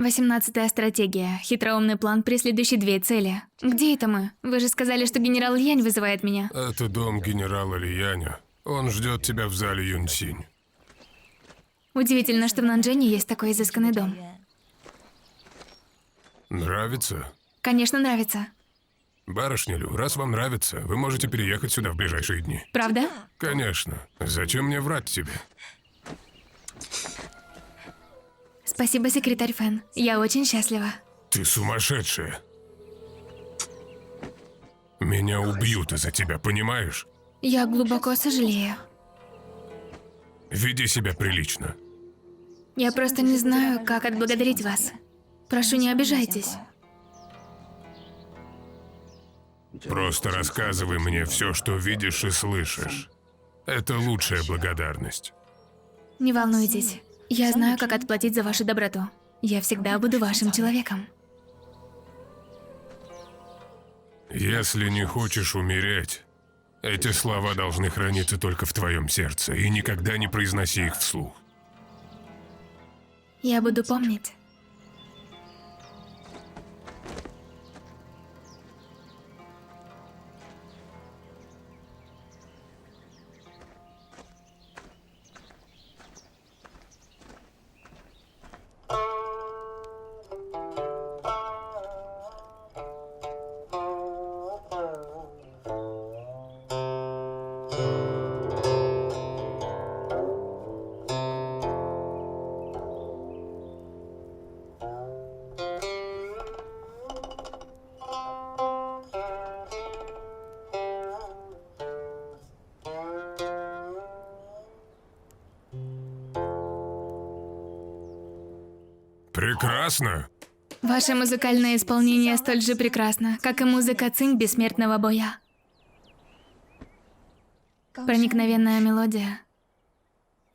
18-я стратегия. Хитроумный план, преследующий две цели. Где это мы? Вы же сказали, что генерал Янь вызывает меня. Это дом генерала Лияня. Он ждет тебя в зале Юньсинь. Удивительно, что в Нанчжэне есть такой изысканный дом. Нравится? Конечно, нравится. Барышня Лю, раз вам нравится, вы можете переехать сюда в ближайшие дни. Правда? Конечно. Зачем мне врать тебе? Спасибо, секретарь Фэн. Я очень счастлива. Ты сумасшедшая. Меня убьют из-за тебя, понимаешь? Я глубоко сожалею. Веди себя прилично. Я просто не знаю, как отблагодарить вас. Прошу, не обижайтесь. Просто рассказывай мне все, что видишь и слышишь. Это лучшая благодарность. Не волнуйтесь. Я знаю, как отплатить за вашу доброту. Я всегда буду вашим человеком. Если не хочешь умереть, эти слова должны храниться только в твоем сердце, и никогда не произноси их вслух. Я буду помнить. Прекрасно. Ваше музыкальное исполнение столь же прекрасно, как и музыка цинь бессмертного боя. Проникновенная мелодия,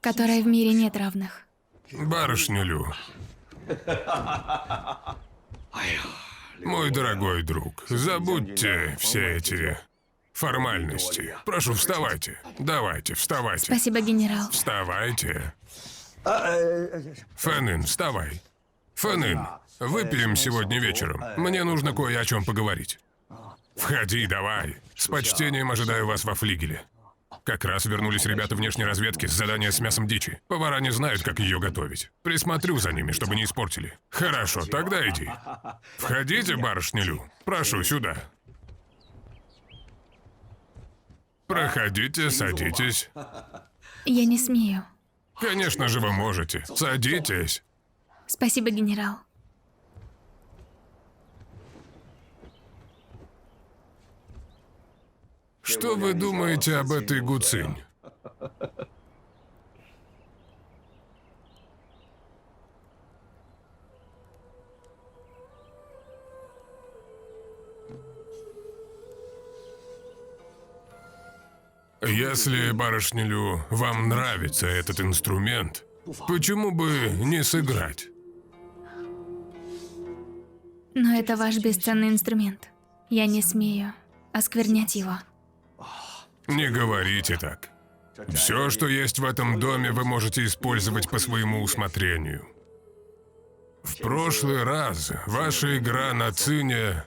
которой в мире нет равных. Барышня Лю. Мой дорогой друг, забудьте все эти формальности. Прошу, вставайте. Давайте, вставайте. Спасибо, генерал. Вставайте. Фэнин, вставай. Фэнин, выпьем сегодня вечером. Мне нужно кое о чем поговорить. Входи, давай. С почтением ожидаю вас во флигеле. Как раз вернулись ребята внешней разведки с задания с мясом дичи. Повара не знают, как ее готовить. Присмотрю за ними, чтобы не испортили. Хорошо, тогда иди. Входите, барышня Лю. Прошу, сюда. Проходите, садитесь. Я не смею. Конечно же, вы можете. Садитесь. Спасибо, генерал. Что вы думаете об этой Гуцинь? Если, барышня Лю, вам нравится этот инструмент, почему бы не сыграть? Но это ваш бесценный инструмент. Я не смею осквернять его. Не говорите так. Все, что есть в этом доме, вы можете использовать по своему усмотрению. В прошлый раз ваша игра на цине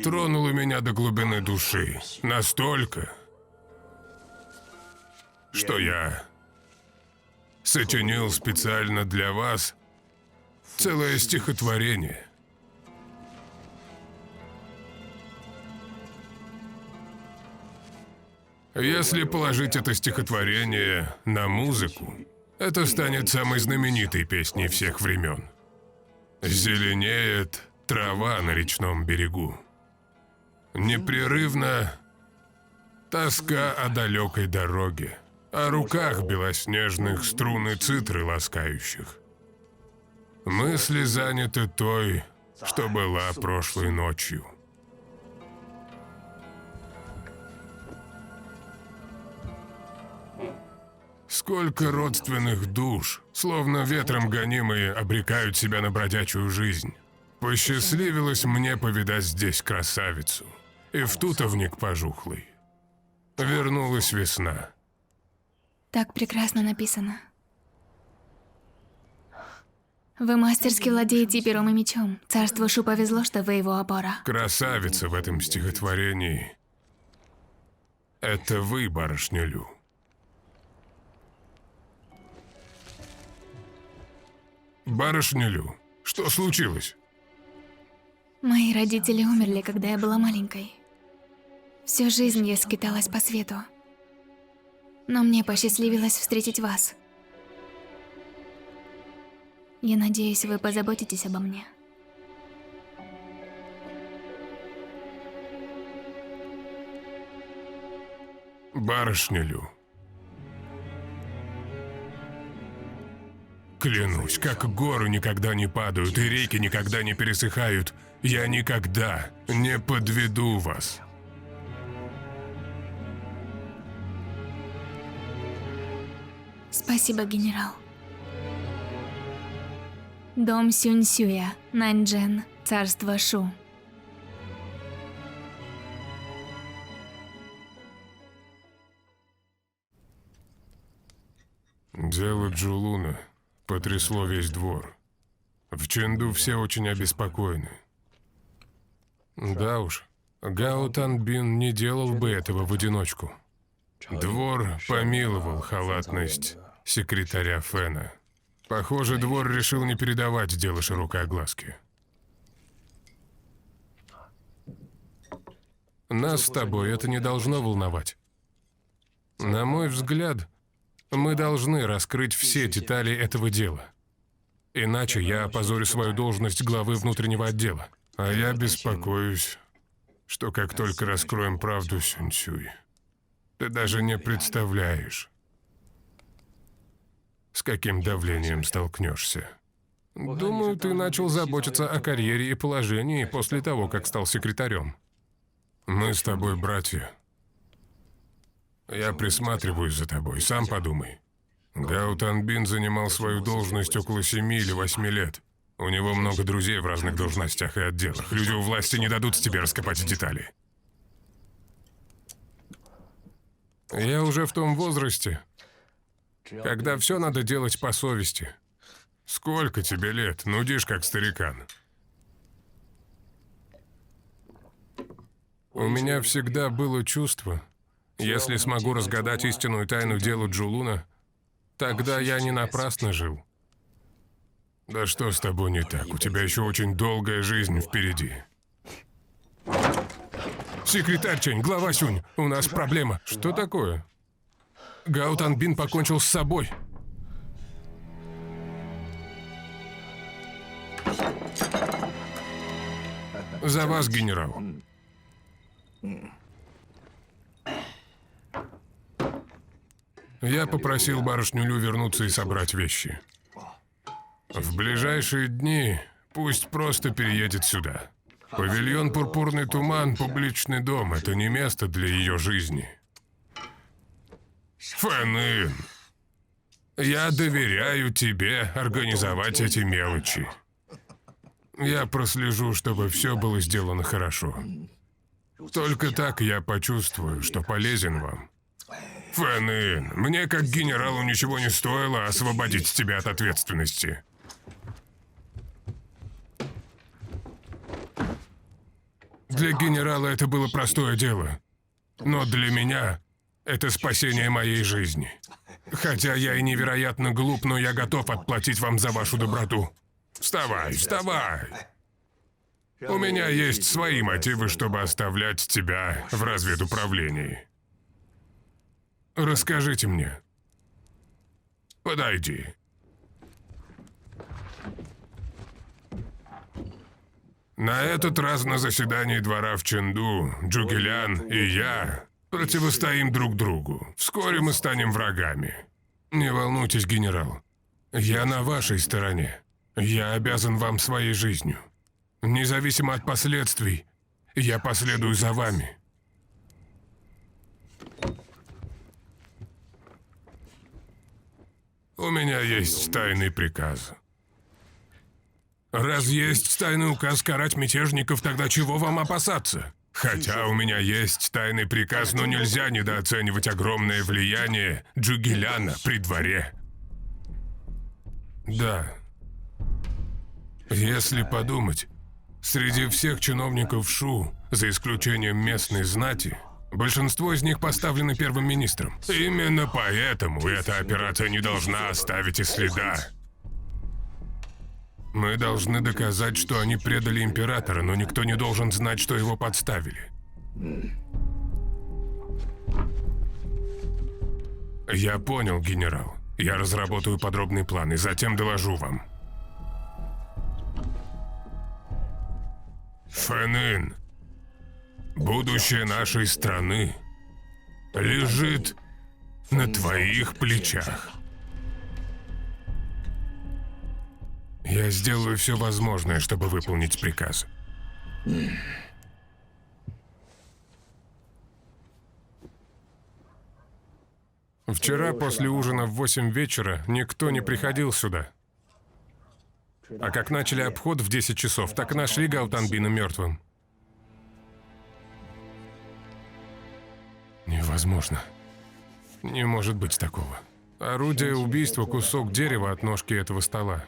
тронула меня до глубины души. Настолько, что я сочинил специально для вас целое стихотворение. Если положить это стихотворение на музыку, это станет самой знаменитой песней всех времен. Зеленеет трава на речном берегу. Непрерывно тоска о далекой дороге, о руках белоснежных струны цитры ласкающих. Мысли заняты той, что была прошлой ночью. Сколько родственных душ, словно ветром гонимые, обрекают себя на бродячую жизнь. Посчастливилось мне повидать здесь красавицу, и в тутовник пожухлый. Вернулась весна. Так прекрасно написано. Вы мастерски владеете пером и мечом. Царству Шу повезло, что вы его опора. Красавица в этом стихотворении. Это вы, барышня Лю. Барышня Лю, что случилось? Мои родители умерли, когда я была маленькой. Всю жизнь я скиталась по свету. Но мне посчастливилось встретить вас. Я надеюсь, вы позаботитесь обо мне. Барышня Лю. Клянусь, как горы никогда не падают и реки никогда не пересыхают, я никогда не подведу вас. Спасибо, генерал. Дом Сюньсюя, Наньчжэн, царство Шу. Дело Джулуна потрясло весь двор. В Чэнду все очень обеспокоены. Да уж, Гао Танбин не делал бы этого в одиночку. Двор помиловал халатность секретаря Фэна. Похоже, двор решил не передавать дело широкой огласке. Нас с тобой это не должно волновать. На мой взгляд, мы должны раскрыть все детали этого дела. Иначе я опозорю свою должность главы внутреннего отдела. А я беспокоюсь, что как только раскроем правду, Сюньсюй, ты даже не представляешь, с каким давлением столкнешься. Думаю, ты начал заботиться о карьере и положении после того, как стал секретарем. Мы с тобой братья. Я присматриваюсь за тобой, сам подумай. Гао Танбин занимал свою должность около 7 или 8 лет. У него много друзей в разных должностях и отделах. Люди у власти не дадут тебе раскопать детали. Я уже в том возрасте, когда все надо делать по совести. Сколько тебе лет? Нудишь, как старикан. У меня всегда было чувство, если смогу разгадать истинную тайну дела Джулуна, тогда я не напрасно жил. Да что с тобой не так? У тебя еще очень долгая жизнь впереди. Секретарь Чэнь, глава Сюнь, у нас проблема. Что такое? Гао Танбин покончил с собой. За вас, генерал. Я попросил барышню Лю вернуться и собрать вещи. В ближайшие дни пусть просто переедет сюда. Павильон «Пурпурный туман» — публичный дом, это не место для ее жизни. Фэн-Ин, я доверяю тебе организовать эти мелочи. Я прослежу, чтобы все было сделано хорошо. Только так я почувствую, что полезен вам. Фэн-Ин, мне как генералу ничего не стоило освободить тебя от ответственности. Для генерала это было простое дело. Но для меня это спасение моей жизни. Хотя я и невероятно глуп, но я готов отплатить вам за вашу доброту. Вставай, вставай! У меня есть свои мотивы, чтобы оставлять тебя в разведуправлении. Расскажите мне. Подойди. На этот раз на заседании двора в Чэнду Джугелян и я противостоим друг другу. Вскоре мы станем врагами. Не волнуйтесь, генерал. Я на вашей стороне. Я обязан вам своей жизнью. Независимо от последствий, я последую за вами. У меня есть тайный приказ. Раз есть тайный указ карать мятежников, тогда чего вам опасаться? Хотя у меня есть тайный приказ, но нельзя недооценивать огромное влияние Джугеляна при дворе. Да. Если подумать, среди всех чиновников Шу, за исключением местной знати, большинство из них поставлены первым министром. Именно поэтому эта операция не должна оставить и следа. Мы должны доказать, что они предали императора, но никто не должен знать, что его подставили. Я понял, генерал. Я разработаю подробный план и затем доложу вам. Фэн Ин, будущее нашей страны лежит на твоих плечах. Я сделаю все возможное, чтобы выполнить приказ. Вчера после ужина в 8 вечера никто не приходил сюда. А как начали обход в 10 часов, так и нашли Гаутанбина мертвым. Невозможно. Не может быть такого. Орудие убийства — кусок дерева от ножки этого стола.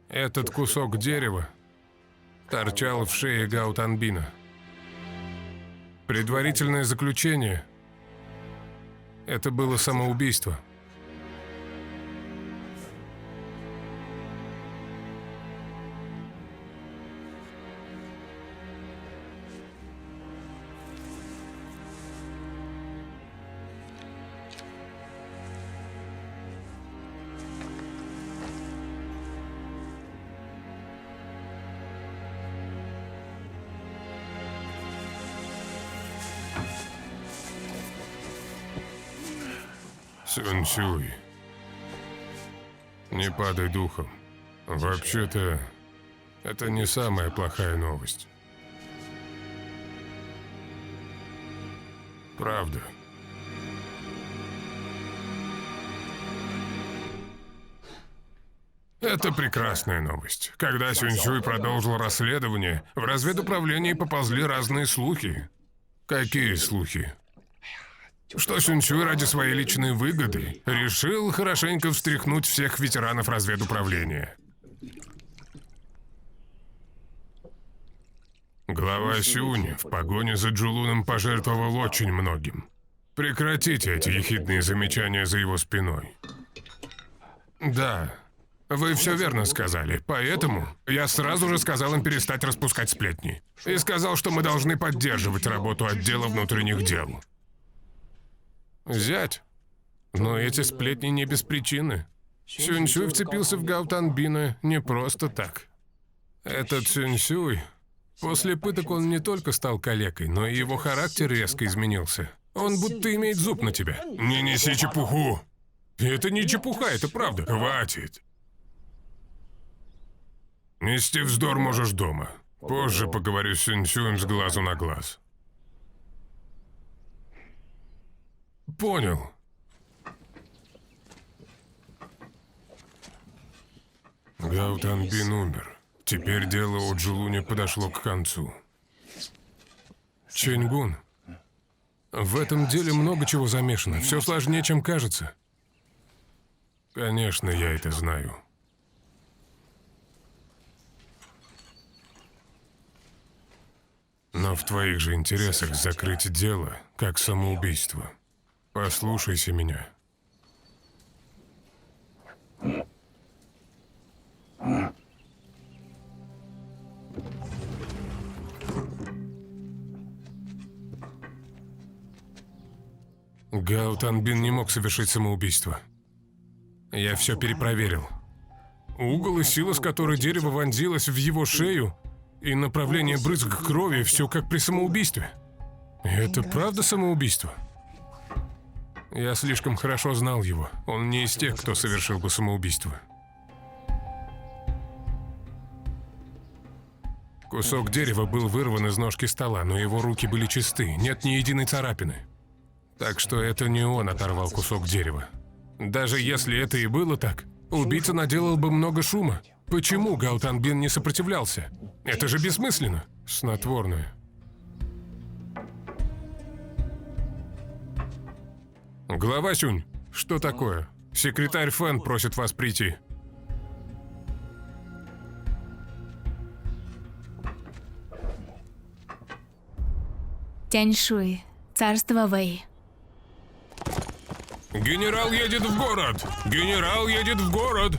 Этот кусок дерева торчал в шее Гаутанбина. Предварительное заключение — это было самоубийство. Сюнь-Сюй, не падай духом. Вообще-то, это не самая плохая новость. Правда. Это прекрасная новость. Когда Сюнь-Сюй продолжил расследование, в разведуправлении поползли разные слухи. Какие слухи? Что Сюнь-Сюй ради своей личной выгоды решил хорошенько встряхнуть всех ветеранов разведуправления. Глава Сюнь в погоне за Джулуном пожертвовал очень многим. Прекратите эти ехидные замечания за его спиной. Да, вы все верно сказали, поэтому я сразу же сказал им перестать распускать сплетни. И сказал, что мы должны поддерживать работу отдела внутренних дел. Зять. Но эти сплетни не без причины. Сюнь-Сюй вцепился в Гаутанбина не просто так. Этот Сюнь-Сюй... После пыток он не только стал калекой, но и его характер резко изменился. Он будто имеет зуб на тебя. Не неси чепуху. Это не чепуха, это правда. Хватит. Нести вздор можешь дома. Позже поговорю с Сюнь-Сюем с глазу на глаз. Понял. Гаутанбин умер. Теперь дело о Джулуне подошло к концу. Чэньгун, в этом деле много чего замешано. Все сложнее, чем кажется. Конечно, я это знаю. Но в твоих же интересах закрыть дело, как самоубийство. Послушайся меня. Гаутанбин не мог совершить самоубийство. Я все перепроверил. Угол и сила, с которой дерево вонзилось в его шею, и направление брызг крови, все как при самоубийстве. Это правда самоубийство? Я слишком хорошо знал его. Он не из тех, кто совершил бы самоубийство. Кусок дерева был вырван из ножки стола, но его руки были чисты, нет ни единой царапины. Так что это не он оторвал кусок дерева. Даже если это и было так, убийца наделал бы много шума. Почему Гаутанбин не сопротивлялся? Это же бессмысленно. Снотворное. Глава Сюнь, что такое? Секретарь Фэн просит вас прийти. Тяньшуй, царство Вэй. Генерал едет в город! Генерал едет в город!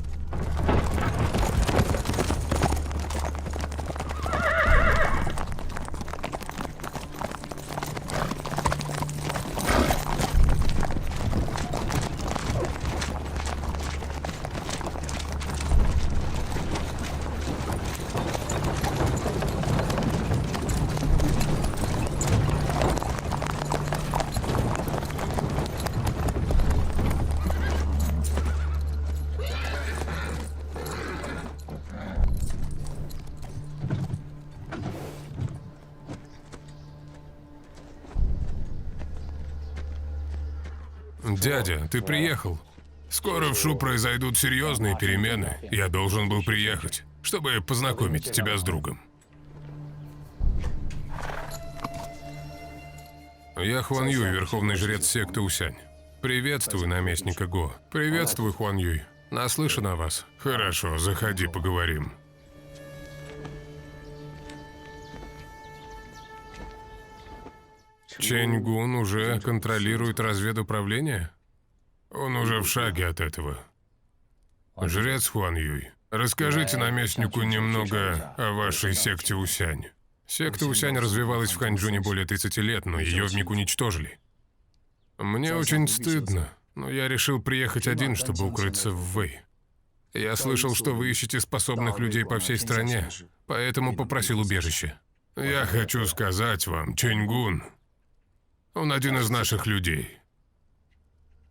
Дядя, ты приехал. Скоро в Шу произойдут серьезные перемены. Я должен был приехать, чтобы познакомить тебя с другом. Я Хуан Юй, верховный жрец секты Усянь. Приветствую наместника Го. Приветствую, Хуан Юй. Наслышан о вас. Хорошо, заходи, поговорим. Чэнь Гун уже контролирует разведуправление? Он уже в шаге от этого. Жрец Хуан Юй, расскажите наместнику немного о вашей секте Усянь. Секта Усянь развивалась в Ханчжуне более 30 лет, но ее вмиг уничтожили. Мне очень стыдно, но я решил приехать один, чтобы укрыться в Вэй. Я слышал, что вы ищете способных людей по всей стране, поэтому попросил убежище. Я хочу сказать вам, Чэнь Гун, он один из наших людей.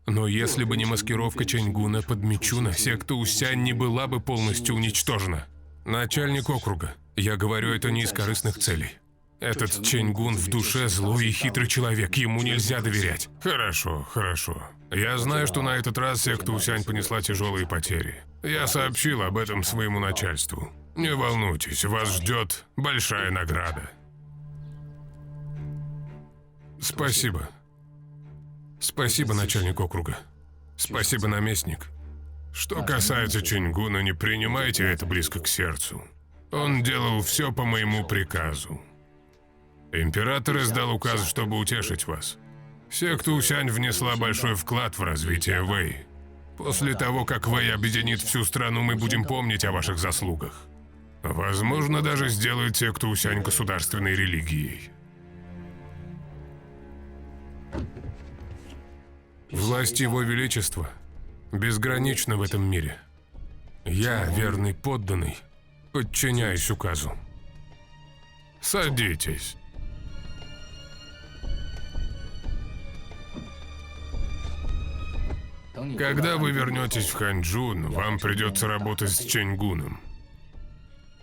Но если бы не маскировка Чэнь Гуна под Мичуна, секта Усянь не была бы полностью уничтожена. Начальник округа, я говорю это не из корыстных целей. Этот Чэнь Гун в душе злой и хитрый человек, ему нельзя доверять. Хорошо, хорошо. Я знаю, что на этот раз секта Усянь понесла тяжелые потери. Я сообщил об этом своему начальству. Не волнуйтесь, вас ждет большая награда. Спасибо. Спасибо, начальник округа. Спасибо, наместник. Что касается Чэнь Гуна, не принимайте это близко к сердцу. Он делал все по моему приказу. Император издал указ, чтобы утешить вас. Секта Усянь внесла большой вклад в развитие Вэй. После того, как Вэй объединит всю страну, мы будем помнить о ваших заслугах. Возможно, даже сделает секту Усянь государственной религией. Власть Его Величества безгранична в этом мире. Я, верный подданный, подчиняюсь указу. Садитесь. Когда вы вернетесь в Ханчжун, вам придется работать с Чэнь Гуном.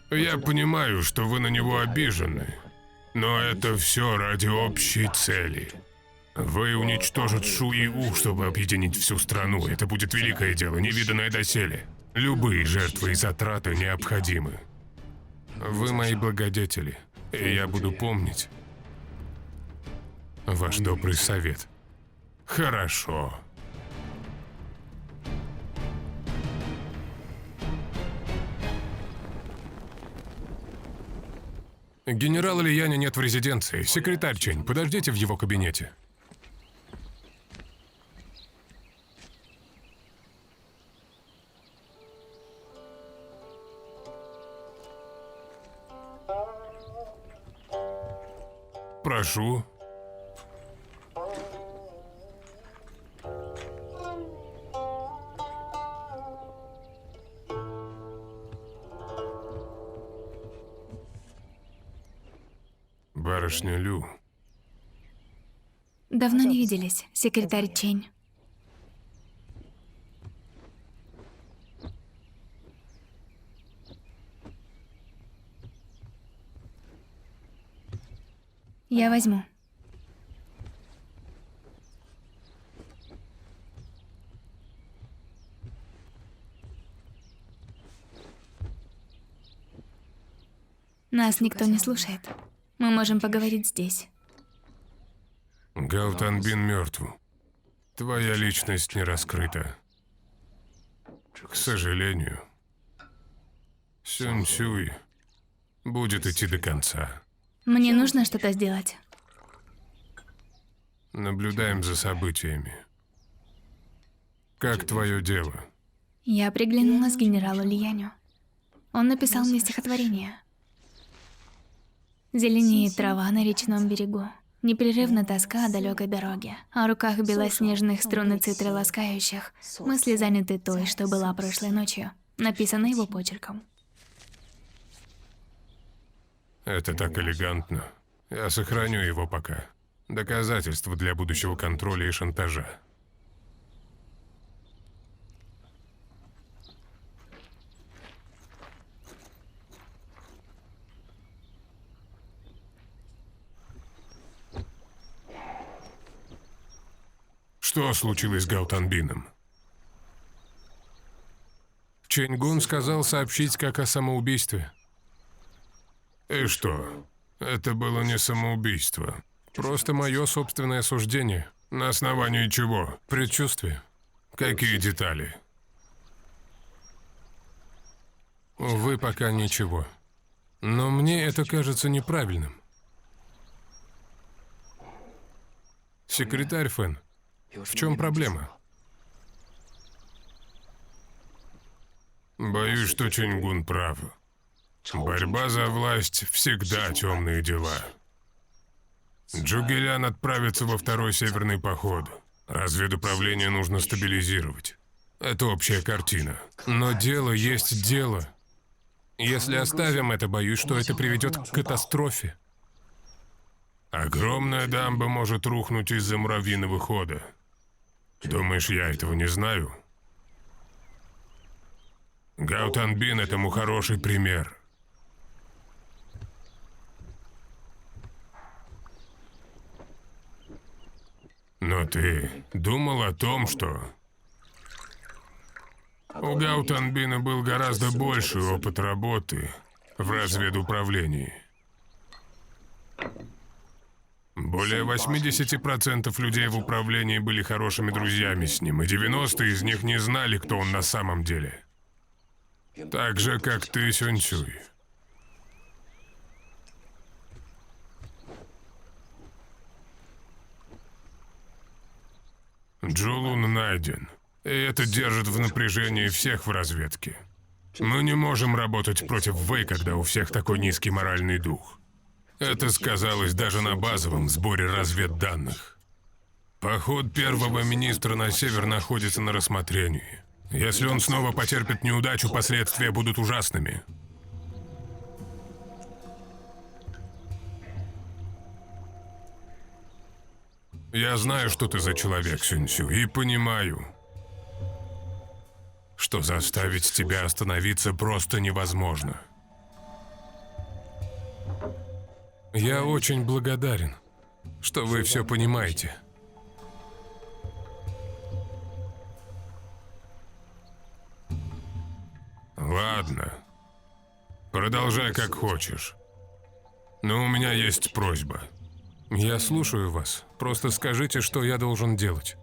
Я понимаю, что вы на него обижены, но это все ради общей цели. Вы уничтожите Шу и У, чтобы объединить всю страну. Это будет великое дело, невиданное доселе. Любые жертвы и затраты необходимы. Вы мои благодетели, и я буду помнить ваш добрый совет. Хорошо. Генерала Лияня нет в резиденции. Секретарь Чэнь, подождите в его кабинете. Прошу. Барышня Лю. Давно не виделись, секретарь Чэнь. Я возьму. Нас никто не слушает. Мы можем поговорить здесь. Гао Танбин мертв. Твоя личность не раскрыта. К сожалению, Сюн Сюй будет идти до конца. Мне нужно что-то сделать. Наблюдаем за событиями. Как твое дело? Я приглянулась к генералу Лияню. Он написал мне стихотворение. Зеленеет трава на речном берегу. Непрерывна тоска о далекой дороге. О руках белоснежных струны цитры ласкающих. Мысли заняты той, что была прошлой ночью. Написано его почерком. Это так элегантно. Я сохраню его пока. Доказательство для будущего контроля и шантажа. Что случилось с Гаутанбином? Чэньгун сказал сообщить как о самоубийстве. И что? Это было не самоубийство. Просто мое собственное суждение. На основании чего? Предчувствие. Какие детали? Увы, пока ничего. Но мне это кажется неправильным. Секретарь Фэн, в чем проблема? Боюсь, что Чэньгун прав. Борьба за власть всегда темные дела. Джугелян отправится во второй северный поход. Разведуправление нужно стабилизировать. Это общая картина. Но дело есть дело. Если оставим это, боюсь, что это приведет к катастрофе. Огромная дамба может рухнуть из-за муравьиного хода. Думаешь, я этого не знаю? Гаутанбин этому хороший пример. Но ты думал о том, что у Гаутанбина был гораздо больший опыт работы в разведуправлении. Более 80% людей в управлении были хорошими друзьями с ним, и 90 из них не знали, кто он на самом деле. Так же, как ты, Сюн Сюй. Джулун найден, и это держит в напряжении всех в разведке. Мы не можем работать против Вэй, когда у всех такой низкий моральный дух. Это сказалось даже на базовом сборе разведданных. Поход первого министра на север находится на рассмотрении. Если он снова потерпит неудачу, последствия будут ужасными. Я знаю, что ты за человек, Сюньсю, и понимаю, что заставить тебя остановиться просто невозможно. Я очень благодарен, что вы все понимаете. Ладно. Продолжай как хочешь. Но у меня есть просьба. Я слушаю вас. Просто скажите, что я должен делать.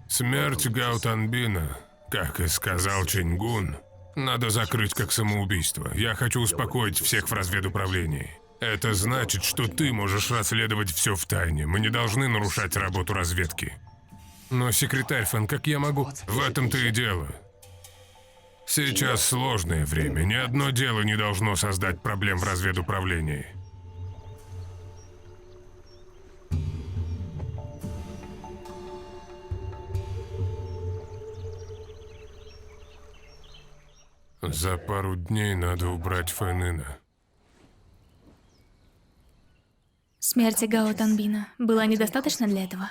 Смерть Гаутанбина, как и сказал Чэньгун, надо закрыть как самоубийство. Я хочу успокоить всех в разведуправлении. Это значит, что ты можешь расследовать все в тайне. Мы не должны нарушать работу разведки. Но, секретарь Фэн, как я могу? В этом-то и дело. Сейчас сложное время. Ни одно дело не должно создать проблем в разведуправлении. За пару дней надо убрать Фэнина. Смерти Гао Танбина было недостаточно для этого?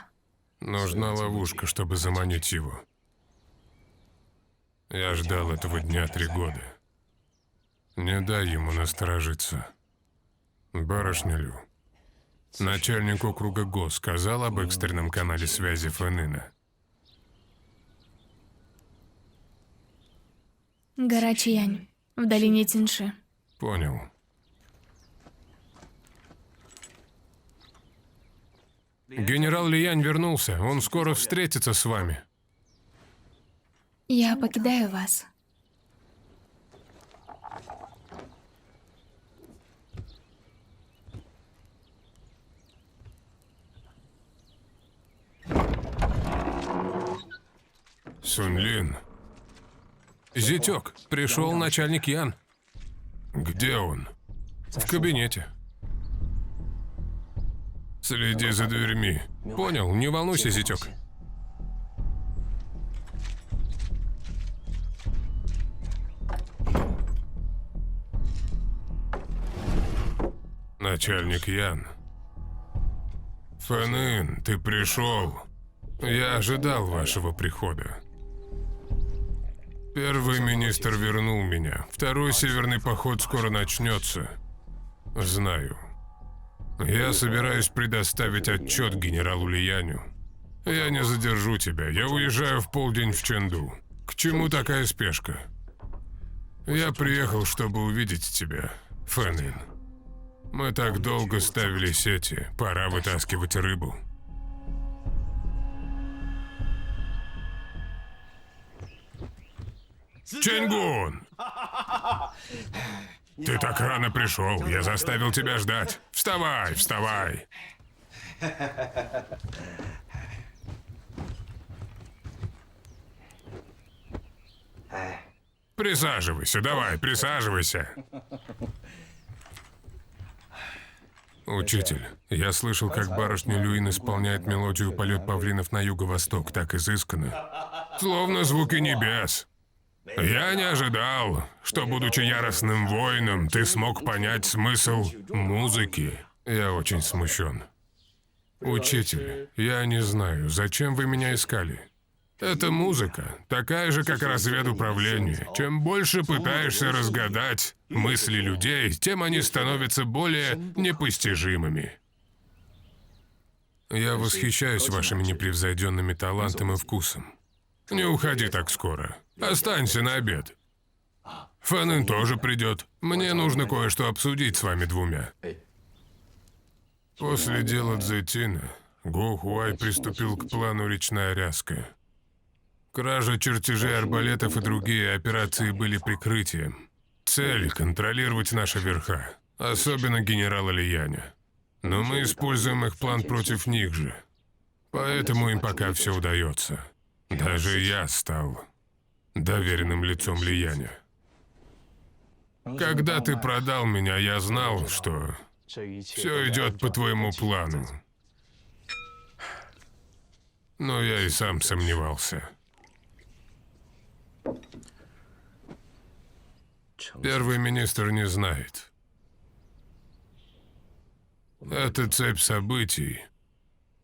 Нужна ловушка, чтобы заманить его. Я ждал этого дня 3 года. Не дай ему насторожиться. Барышня Лю, начальник округа Го сказал об экстренном канале связи Фэнина. Гора Чиянь, в долине Тиньши. Понял. Генерал Лиянь вернулся, он скоро встретится с вами. Я покидаю вас. Сунлин. Зятёк, пришел начальник Ян. Где он? В кабинете. Следи за дверьми. Понял, не волнуйся, зятёк. Начальник Ян. Фэнын, ты пришел. Я ожидал вашего прихода. Первый министр вернул меня. Второй северный поход скоро начнется. Знаю. Я собираюсь предоставить отчет генералу Лияню. Я не задержу тебя. Я уезжаю в полдень в Чэнду. К чему такая спешка? Я приехал, чтобы увидеть тебя, Фэнын. Мы так долго ставили сети. Пора вытаскивать рыбу. Ченгун! Ты так рано пришел, я заставил тебя ждать. Вставай, вставай. Присаживайся, давай, присаживайся. Учитель, я слышал, как барышня Люин исполняет мелодию «Полет павлинов на юго-восток» так изысканно. Словно звуки небес. Я не ожидал, что, будучи яростным воином, ты смог понять смысл музыки. Я очень смущен. Учитель, я не знаю, зачем вы меня искали. Эта музыка такая же, как разведуправление. Чем больше пытаешься разгадать мысли людей, тем они становятся более непостижимыми. Я восхищаюсь вашими непревзойденными талантом и вкусом. Не уходи так скоро. Останься на обед. Фэнын тоже придет. Мне нужно кое-что обсудить с вами двумя. После дела Цзэтина Го Хуай приступил к плану «Речная ряска». Кража чертежей арбалетов и другие операции были прикрытием. Цель — контролировать наши верха, особенно генерала Лияня. Но мы используем их план против них же. Поэтому им пока все удается. Даже я стал доверенным лицом Лияня. Когда ты продал меня, я знал, что все идет по твоему плану. Но я и сам сомневался. Первый министр не знает. Эта цепь событий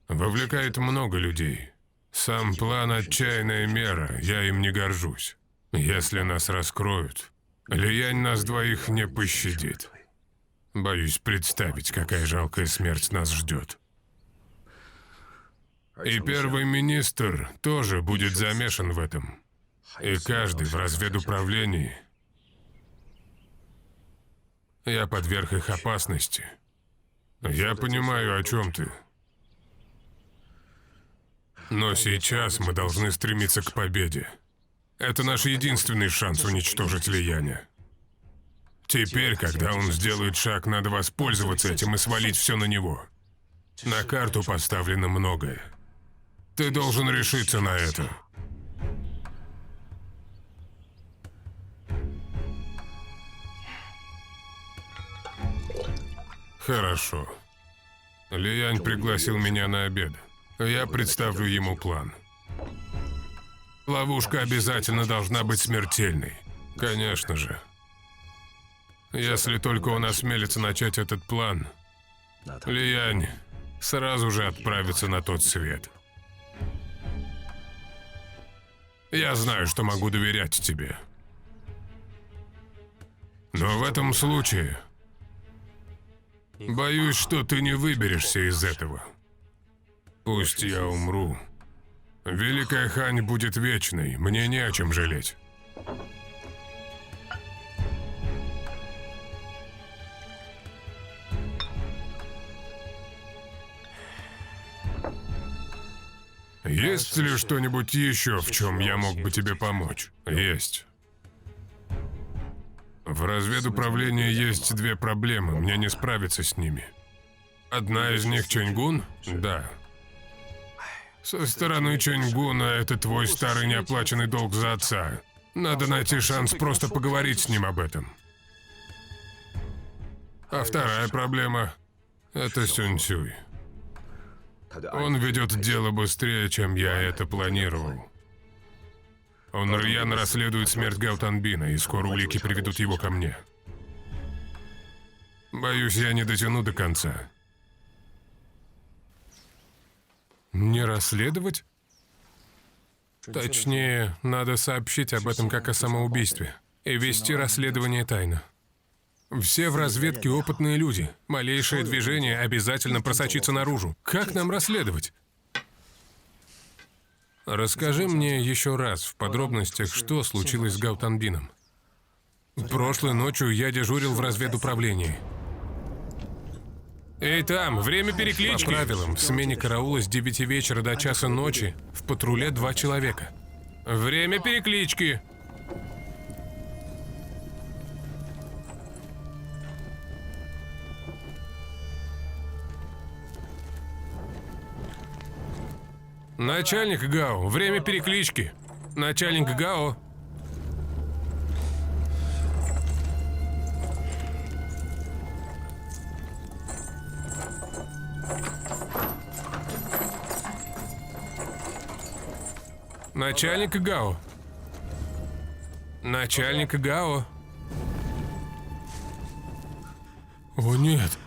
вовлекает много людей. Сам план — отчаянная мера, я им не горжусь. Если нас раскроют, Лиянь нас двоих не пощадит. Боюсь представить, какая жалкая смерть нас ждет. И первый министр тоже будет замешан в этом. И каждый в разведуправлении. Я подверг их опасности. Я понимаю, о чем ты. Но сейчас мы должны стремиться к победе. Это наш единственный шанс уничтожить Лияня. Теперь, когда он сделает шаг, надо воспользоваться этим и свалить все на него. На карту поставлено многое. Ты должен решиться на это. Хорошо. Лиянь пригласил меня на обед. Я представлю ему план. Ловушка обязательно должна быть смертельной. Конечно же. Если только он осмелится начать этот план, Лиянь сразу же отправится на тот свет. Я знаю, что могу доверять тебе. Но в этом случае боюсь, что ты не выберешься из этого. Пусть я умру. Великая Хань будет вечной, мне не о чем жалеть. Есть ли что-нибудь еще, в чем я мог бы тебе помочь? Есть. В разведуправлении есть две проблемы, мне не справиться с ними. Одна из них Чэньгун? Да. Со стороны Чэньгуна это твой старый неоплаченный долг за отца. Надо найти шанс просто поговорить с ним об этом. А вторая проблема – это Сюнь-Сюй. Он ведет дело быстрее, чем я это планировал. Он рьяно расследует смерть Гаутанбина, и скоро улики приведут его ко мне. Боюсь, я не дотяну до конца. Не расследовать? Точнее, надо сообщить об этом как о самоубийстве и вести расследование тайно. Все в разведке опытные люди. Малейшее движение обязательно просочится наружу. Как нам расследовать? Расскажи мне еще раз в подробностях, что случилось с Гаутанбином. Прошлой ночью я дежурил в разведуправлении. Эй, там, время переклички! По правилам, в смене караула с 9 вечера до часа ночи в патруле 2 человека. Время переклички! Начальник Гао, время переклички. Начальник Гао. Начальник Гао. Начальник Гао. О, нет.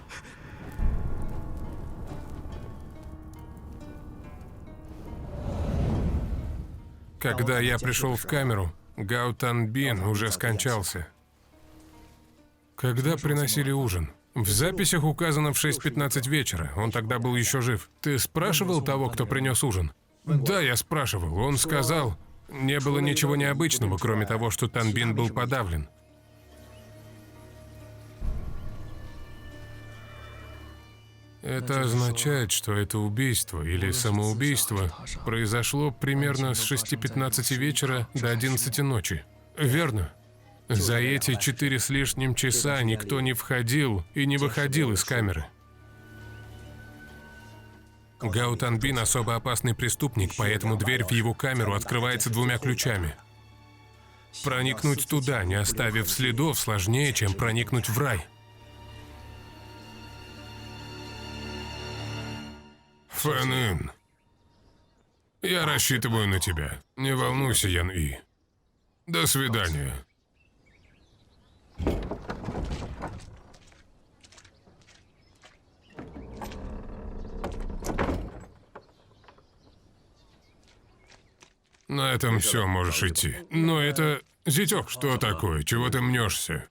Когда я пришел в камеру, Гаутанбин уже скончался. Когда приносили ужин? В записях указано в 6:15 вечера. Он тогда был еще жив. Ты спрашивал того, кто принес ужин? Да, я спрашивал. Он сказал, не было ничего необычного, кроме того, что Танбин был подавлен. Это означает, что это убийство или самоубийство произошло примерно с 6:15 вечера до 11 ночи. Верно? За эти 4 с лишним часа никто не входил и не выходил из камеры. Гаутанбин особо опасный преступник, поэтому дверь в его камеру открывается 2 ключами. Проникнуть туда, не оставив следов, сложнее, чем проникнуть в рай. Фэн-Ин, я рассчитываю на тебя. Не волнуйся, Ян-И. До свидания. На этом все, можешь идти. Но это... Зятёк, что такое? Чего ты мнешься?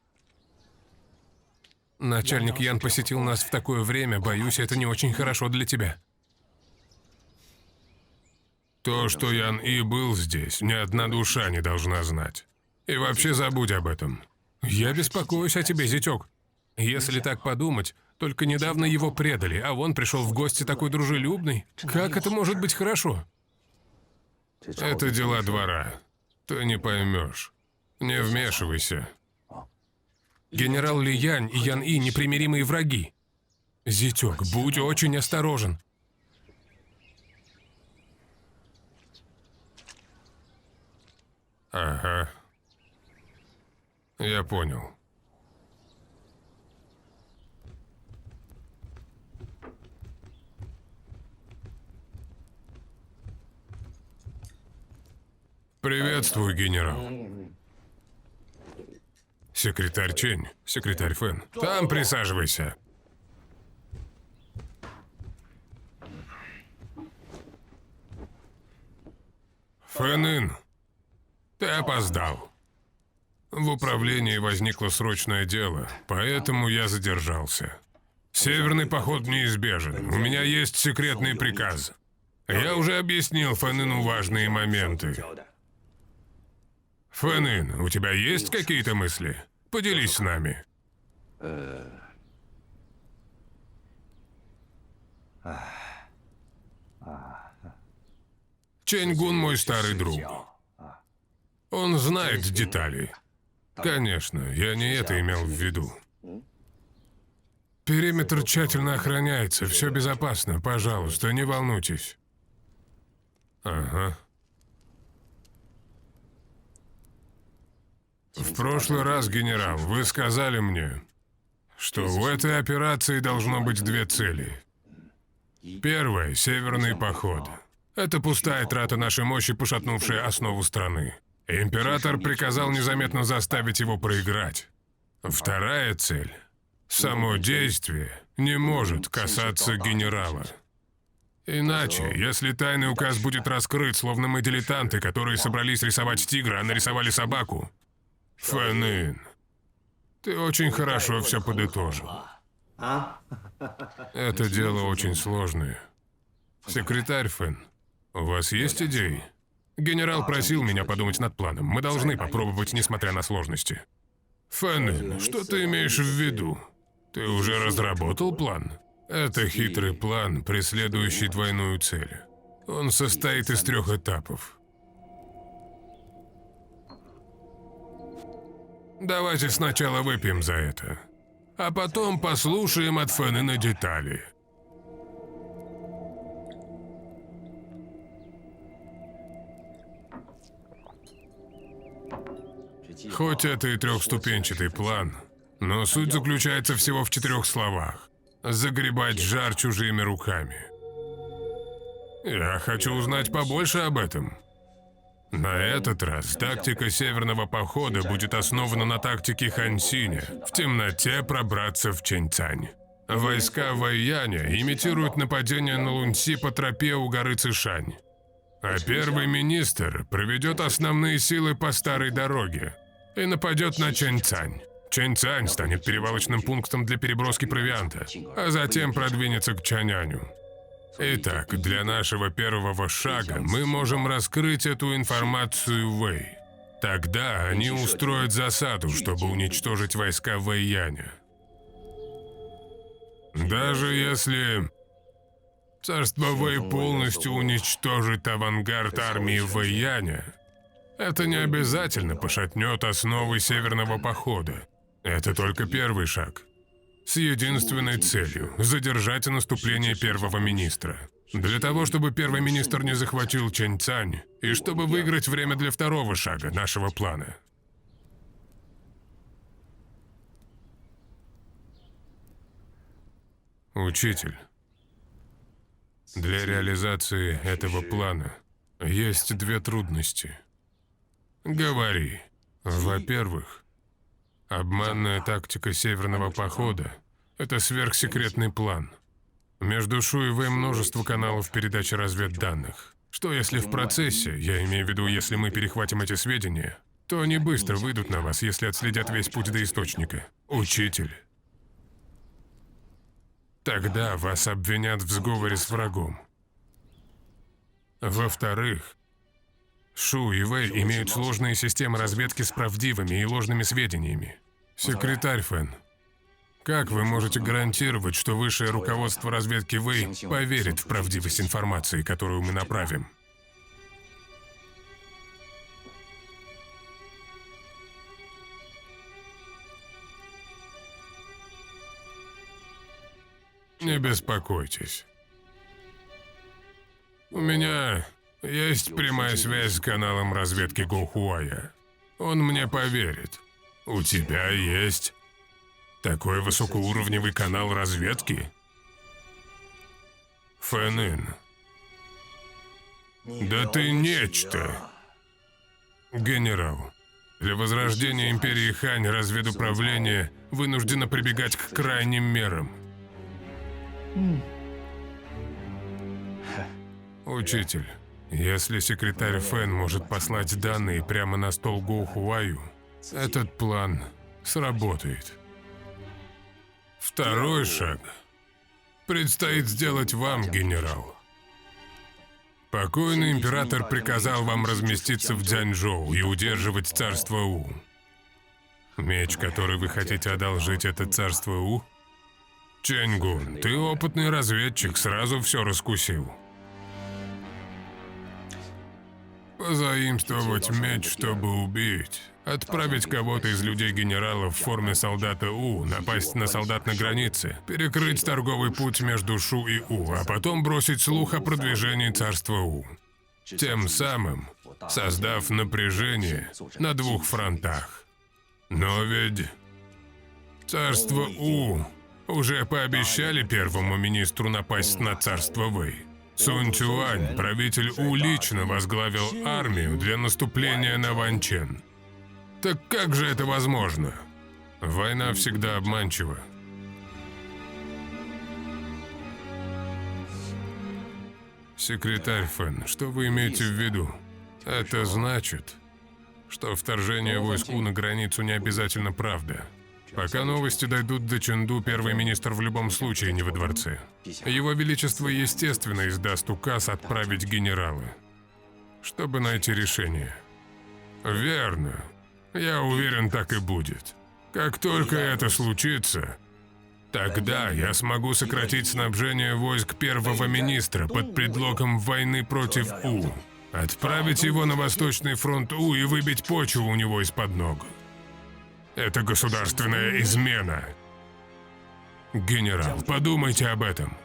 Начальник Ян посетил нас в такое время. Боюсь, это не очень хорошо для тебя. То, что Ян-И был здесь, ни одна душа не должна знать. И вообще забудь об этом. Я беспокоюсь о тебе, зятёк. Если так подумать, только недавно его предали, а он пришел в гости такой дружелюбный. Как это может быть хорошо? Это дела двора. Ты не поймешь. Не вмешивайся. Генерал Ли Янь и Ян-И непримиримые враги. Зятёк, будь очень осторожен. Ага. Я понял. Приветствую, генерал. Секретарь Чэнь, секретарь Фэн. Там присаживайся. Фэн-Ин, ты опоздал. В управлении возникло срочное дело, поэтому я задержался. Северный поход неизбежен. У меня есть секретный приказ. Я уже объяснил Фэн-Ину важные моменты. Фэн-Ин, у тебя есть какие-то мысли? Поделись с нами. Чэнь-гун мой старый друг. Он знает детали. Конечно, я не это имел в виду. Периметр тщательно охраняется, все безопасно, пожалуйста, не волнуйтесь. Ага. В прошлый раз, генерал, вы сказали мне, что у этой операции должно быть две цели. Первая — северный поход. Это пустая трата нашей мощи, пошатнувшая основу страны. Император приказал незаметно заставить его проиграть. Вторая цель — само действие не может касаться генерала. Иначе, если тайный указ будет раскрыт, словно мы дилетанты, которые собрались рисовать тигра, а нарисовали собаку. Фэн Ин, ты очень хорошо все подытожил. Это дело очень сложное. Секретарь Фэн, у вас есть идеи? Генерал просил меня подумать над планом. Мы должны попробовать, несмотря на сложности. Фэн Ин, что ты имеешь в виду? Ты уже разработал план? Это хитрый план, преследующий двойную цель. Он состоит из 3 этапов. Давайте сначала выпьем за это, а потом послушаем от Фэн Ина детали. Хоть это и 3-ступенчатый план, но суть заключается всего в 4 словах. Загребать жар чужими руками. Я хочу узнать побольше об этом. На этот раз тактика северного похода будет основана на тактике Хан Синя — в темноте пробраться в Чэньцань. Войска Вэйяня имитируют нападение на Луньси по тропе у горы Цишань. А первый министр проведет основные силы по старой дороге и нападет на Чэньцань. Чэньцань станет перевалочным пунктом для переброски провианта, а затем продвинется к Чаняню. Итак, для нашего первого шага мы можем раскрыть эту информацию Вэй. Тогда они устроят засаду, чтобы уничтожить войска Вэйяня. Даже если царство Вэй полностью уничтожит авангард армии Вэйяня, это не обязательно пошатнет основы северного похода. Это только первый шаг. С единственной целью – задержать наступление первого министра. Для того, чтобы первый министр не захватил Чэньцань, и чтобы выиграть время для второго шага нашего плана. Учитель, для реализации этого плана есть 2 трудности. Говори. Во-первых, обманная тактика северного похода – это сверхсекретный план. Между Шу и Вэй множество каналов передачи разведданных. Что если в процессе, я имею в виду, если мы перехватим эти сведения, то они быстро выйдут на вас, если отследят весь путь до источника. Учитель. Тогда вас обвинят в сговоре с врагом. Во-вторых, Шу и Вэй имеют сложные системы разведки с правдивыми и ложными сведениями. Секретарь Фэн, как вы можете гарантировать, что высшее руководство разведки Вэй поверит в правдивость информации, которую мы направим? Не беспокойтесь. У меня есть прямая связь с каналом разведки Гоухуая. Он мне поверит. У тебя есть такой высокоуровневый канал разведки? Фэн Ин. Да ты нечто. Генерал, для возрождения империи Хань разведуправление вынуждено прибегать к крайним мерам. Учитель, если секретарь Фэн может послать данные прямо на стол Гоухуаю, этот план сработает. Второй шаг предстоит сделать вам, генерал. Покойный император приказал вам разместиться в Дзяньчжоу и удерживать царство У. Меч, который вы хотите одолжить, это царство У? Чэнь-гун, ты опытный разведчик, сразу все раскусил. Позаимствовать меч, чтобы убить. Отправить кого-то из людей генерала в форме солдата У, напасть на солдат на границе, перекрыть торговый путь между Шу и У, а потом бросить слух о продвижении царства У. Тем самым создав напряжение на двух фронтах. Но ведь царство У уже пообещали первому министру напасть на царство Вэй. Сунь Цюань, правитель У, лично возглавил армию для наступления на Ванчэн. Так как же это возможно? Война всегда обманчива. Секретарь Фэн, что вы имеете в виду? Это значит, что вторжение войск У на границу не обязательно правда. Пока новости дойдут до Чэнду, первый министр в любом случае не во дворце. Его Величество, естественно, издаст указ отправить генералы, чтобы найти решение. Верно. Я уверен, так и будет. Как только это случится, тогда я смогу сократить снабжение войск первого министра под предлогом войны против У, отправить его на Восточный фронт У и выбить почву у него из-под ног. Это государственная измена. Генерал, подумайте об этом.